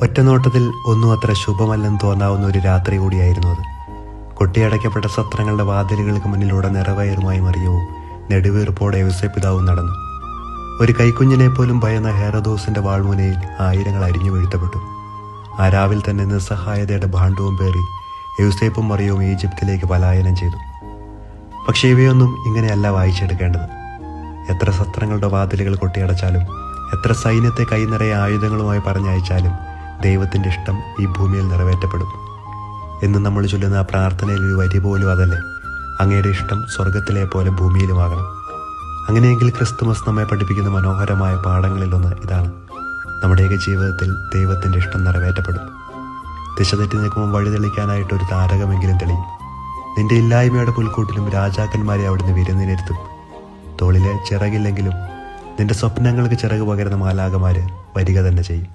ഒറ്റനോട്ടത്തിൽ ഒന്നും അത്ര ശുഭമല്ലെന്ന് തോന്നാവുന്ന ഒരു രാത്രി കൂടിയായിരുന്നു അത്. കൊട്ടിയടയ്ക്കപ്പെട്ട സത്രങ്ങളുടെ വാതിലുകൾക്ക് മുന്നിലൂടെ നിറവയറുമായി മറിയവും നെടുവീർപ്പോടെ യോസേപ്പിതാവും നടന്നു. ഒരു കൈക്കുഞ്ഞിനെ പോലും ഭയന്ന ഹെറോദോസിന്റെ വാൾമുനയിൽ ആയിരങ്ങൾ അരിഞ്ഞു വീഴ്ത്തപ്പെട്ടു. ആ രാവിൽ തന്നെ നിസ്സഹായതയുടെ ഭാണ്ഡവും പേറി യോസേപ്പും മറിയവും ഈജിപ്തിലേക്ക് പലായനം ചെയ്തു. പക്ഷേ ഇവയൊന്നും ഇങ്ങനെയല്ല വായിച്ചെടുക്കേണ്ടത്. എത്ര സത്രങ്ങളുടെ വാതിലുകൾ കൊട്ടിയടച്ചാലും, എത്ര സൈന്യത്തെ കൈനിറയെ ആയുധങ്ങളുമായി പറഞ്ഞയച്ചാലും ദൈവത്തിൻ്റെ ഇഷ്ടം ഈ ഭൂമിയിൽ നിറവേറ്റപ്പെടും എന്ന് നമ്മൾ ചൊല്ലുന്ന ആ പ്രാർത്ഥനയിൽ ഒരു വരി പോലും അതല്ലേ, അങ്ങയുടെ ഇഷ്ടം സ്വർഗത്തിലെ പോലെ ഭൂമിയിലുമാകണം. അങ്ങനെയെങ്കിൽ ക്രിസ്തുമസ് നമ്മെ പഠിപ്പിക്കുന്ന മനോഹരമായ പാഠങ്ങളിലൊന്ന് ഇതാണ്: നമ്മുടെയൊക്കെ ജീവിതത്തിൽ ദൈവത്തിൻ്റെ ഇഷ്ടം നിറവേറ്റപ്പെടും. ദിശ തെറ്റി നിൽക്കുമ്പോൾ വഴി തെളിക്കാനായിട്ട് ഒരു താരകമെങ്കിലും തെളിയും. നിന്റെ ഇല്ലായ്മയുടെ പുൽക്കൂട്ടിലും രാജാക്കന്മാരെ അവിടുന്ന് വിരുന്നിനിരുത്തും. തോളിലെ ചിറകില്ലെങ്കിലും നിന്റെ സ്വപ്നങ്ങൾക്ക് ചിറക് പകരുന്ന മാലാഖമാര് വരിക തന്നെ ചെയ്യും.